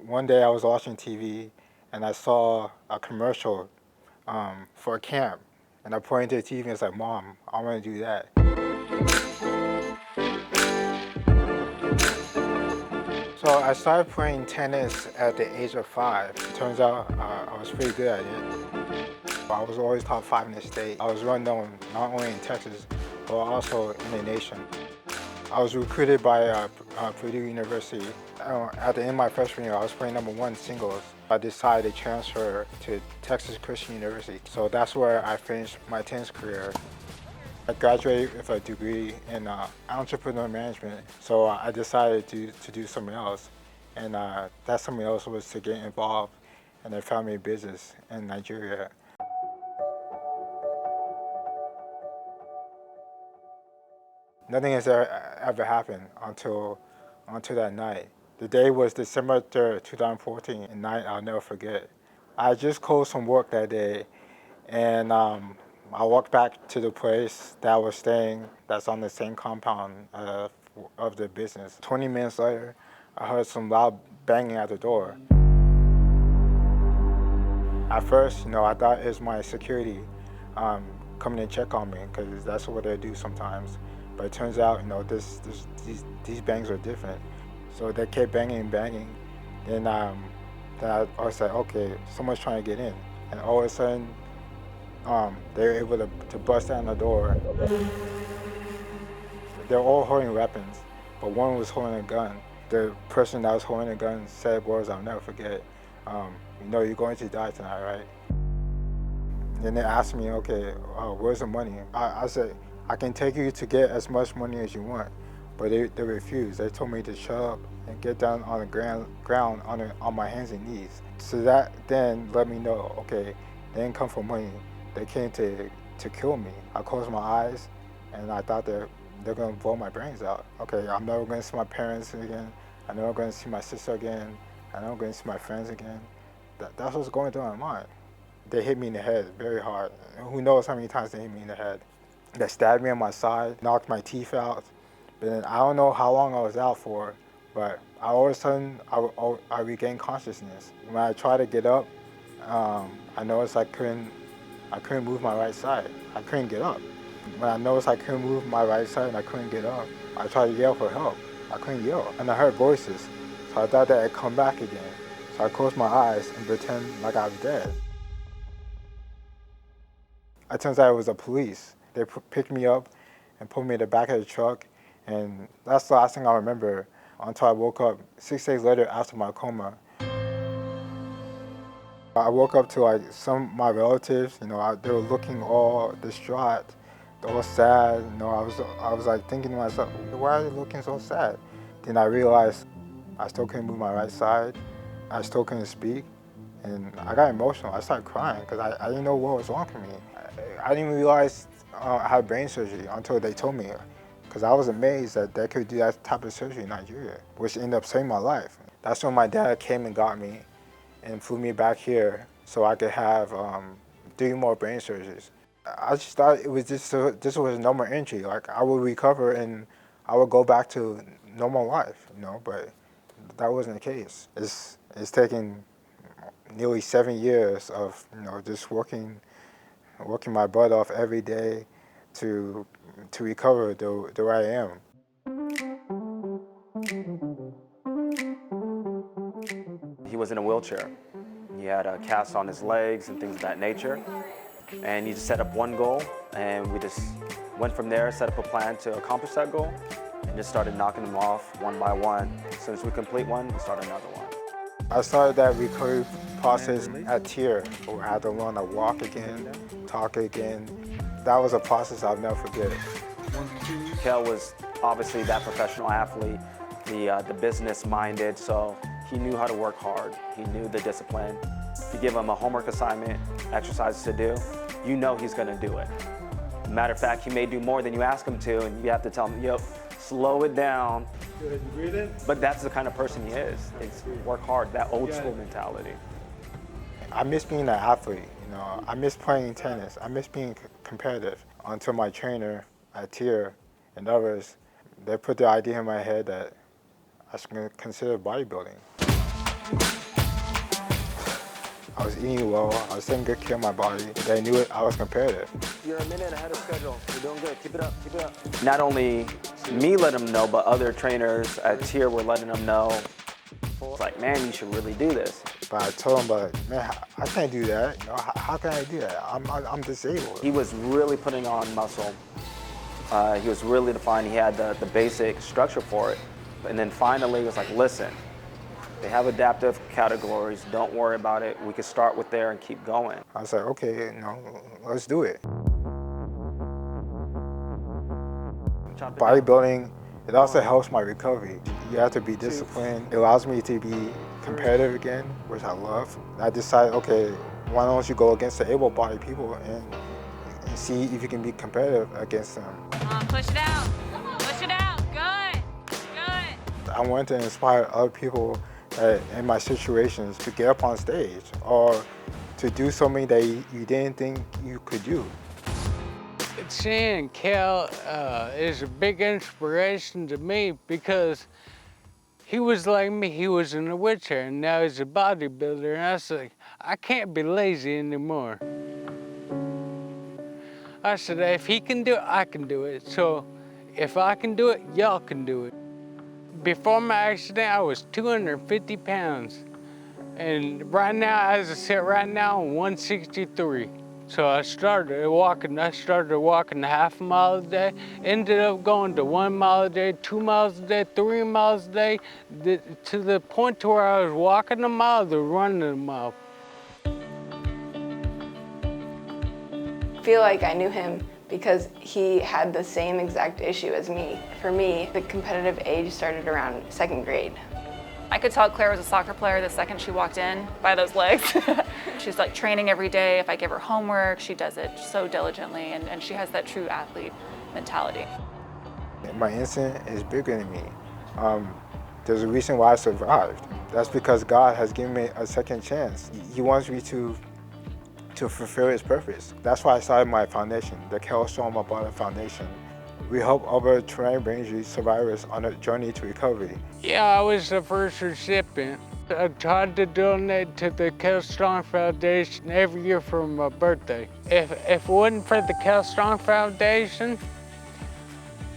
One day I was watching TV and I saw a commercial for a camp. And I pointed to the TV and was like, Mom, I want to do that. So I started playing tennis at the age of 5. It turns out I was pretty good at it. I was always top 5 in the state. I was well known not only in Texas, but also in the nation. I was recruited by Purdue University. At the end of my freshman year, I was playing #1 singles. I decided to transfer to Texas Christian University. So that's where I finished my tennis career. I graduated with a degree in entrepreneur management, so I decided to do something else. And that something else was to get involved in a family business in Nigeria. Nothing has ever happened until that night. The day was December 3rd, 2014, a night I'll never forget. I just closed from work that day, and I walked back to the place that I was staying that's on the same compound of the business. 20 minutes later, I heard some loud banging at the door. At first, I thought it was my security coming to check on me, because that's what they do sometimes. But it turns out, these bangs are different. So they kept banging. Then I was like, okay, someone's trying to get in. And all of a sudden, they were able to bust down the door. They're all holding weapons, but one was holding a gun. The person that was holding the gun said words I'll never forget. You're going to die tonight, right? Then they asked me, okay, where's the money? I said, I can take you to get as much money as you want. But they refused. They told me to shut up and get down on the ground on my hands and knees. So that then let me know, okay, they didn't come for money. They came to kill me. I closed my eyes and I thought they're gonna blow my brains out. Okay, I'm never gonna see my parents again. I'm never gonna see my sister again. I'm never gonna see my friends again. That's what's going through my mind. They hit me in the head very hard. Who knows how many times they hit me in the head. They stabbed me on my side, knocked my teeth out. Then I don't know how long I was out for, but all of a sudden I regained consciousness. When I tried to get up, I noticed I couldn't move my right side. I couldn't get up. When I noticed I couldn't move my right side and I couldn't get up, I tried to yell for help. I couldn't yell, and I heard voices. So I thought that I'd come back again. So I closed my eyes and pretend like I was dead. It turns out it was the police. They picked me up and put me in the back of the truck, and that's the last thing I remember until I woke up 6 days later after my coma. I woke up to some of my relatives, they were looking all distraught, all sad. I was like thinking to myself, why are they looking so sad? Then I realized I still couldn't move my right side. I still couldn't speak, and I got emotional. I started crying because I didn't know what was wrong with me. I didn't realize I had brain surgery until they told me, because I was amazed that they could do that type of surgery in Nigeria, which ended up saving my life. That's when my dad came and got me and flew me back here so I could have 3 more brain surgeries. I just thought it was this was a normal injury. Like, I would recover and I would go back to normal life, but that wasn't the case. It's taken nearly 7 years of just working my butt off every day to recover the way I am. He was in a wheelchair. He had a cast on his legs and things of that nature. And he just set up one goal, and we just went from there, set up a plan to accomplish that goal, and just started knocking them off one by one. As soon as we complete one, we start another one. I started that recovery process at TIRR, where I had to learn to walk again, talk again. That was a process I'll never forget. Kel was obviously that professional athlete, the business-minded, so he knew how to work hard. He knew the discipline. If you give him a homework assignment, exercises to do, you know he's gonna do it. Matter of fact, he may do more than you ask him to, and you have to tell him, yo, slow it down. Breathe in. But that's the kind of person he is. It's work hard, that old school mentality. I miss being an athlete, I miss playing tennis. I miss being competitive until my trainer at TIRR and others, they put the idea in my head that I should consider bodybuilding. I was eating well, I was taking good care of my body. They knew it, I was competitive. You're a minute ahead of schedule. You're doing good. Keep it up. Keep it up. Not only me let him know, but other trainers at TIRR were letting him know. It's like, man, you should really do this. But I told him, but man, I can't do that. You know, how can I do that? I'm disabled. He was really putting on muscle. He was really defined. He had the basic structure for it. And then finally, it was like, listen, they have adaptive categories. Don't worry about it. We can start with there and keep going. I was like, okay, you know, let's do it. Bodybuilding, it also helps my recovery. You have to be disciplined. It allows me to be competitive again, which I love. I decided, okay, why don't you go against the able-bodied people and see if you can be competitive against them. Push it out. Push it out. Good. Good. I wanted to inspire other people in my situations to get up on stage or to do something that you didn't think you could do. Seeing Kel is a big inspiration to me because he was like me. He was in a wheelchair and now he's a bodybuilder, and I was like, I can't be lazy anymore. I said, if he can do it, I can do it. So if I can do it, y'all can do it. Before my accident, I was 250 pounds. And right now, as I said, right now, I'm 163. So I started walking half a mile a day, ended up going to 1 mile a day, 2 miles a day, 3 miles a day, to the point to where I was walking a mile to running a mile. I feel like I knew him because he had the same exact issue as me. For me, the competitive age started around 2nd grade. I could tell Claire was a soccer player the second she walked in by those legs. She's like training every day. If I give her homework, she does it so diligently, and she has that true athlete mentality. My incident is bigger than me. There's a reason why I survived. That's because God has given me a second chance. He wants me to fulfill His purpose. That's why I started my foundation, the Kel Strong Foundation. We help other traumatic brain injury survivors on a journey to recovery. Yeah, I was the first recipient. I tried to donate to the Kel Strong Foundation every year for my birthday. If it wasn't for the Kel Strong Foundation,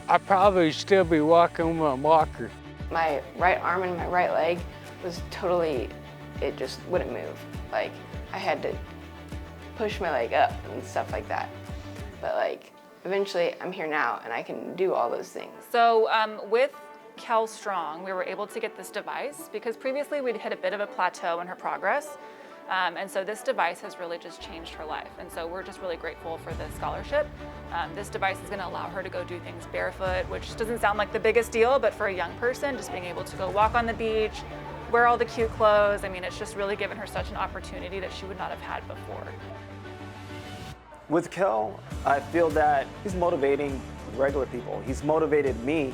I'd probably still be walking with a walker. My right arm and my right leg was totally, it just wouldn't move. Like, I had to push my leg up and stuff like that. But like, eventually I'm here now and I can do all those things. So with Kel Strong, we were able to get this device because previously we'd hit a bit of a plateau in her progress. And so this device has really just changed her life. And so we're just really grateful for the scholarship. This device is gonna allow her to go do things barefoot, which doesn't sound like the biggest deal, but for a young person, just being able to go walk on the beach, wear all the cute clothes, I mean, it's just really given her such an opportunity that she would not have had before. With Kel, I feel that he's motivating regular people. He's motivated me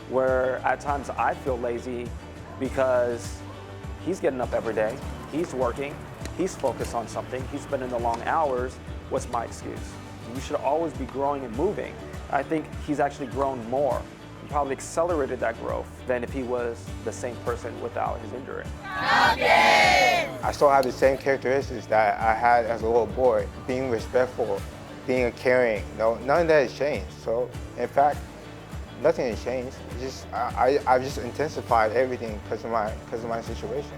where at times I feel lazy because he's getting up every day, he's working, he's focused on something, he's spending the long hours. What's my excuse? You should always be growing and moving. I think he's actually grown more and probably accelerated that growth than if he was the same person without his injury. I still have the same characteristics that I had as a little boy, being respectful, being caring. No, none of that has changed. So, in fact, nothing has changed. I've just intensified everything because of my situation.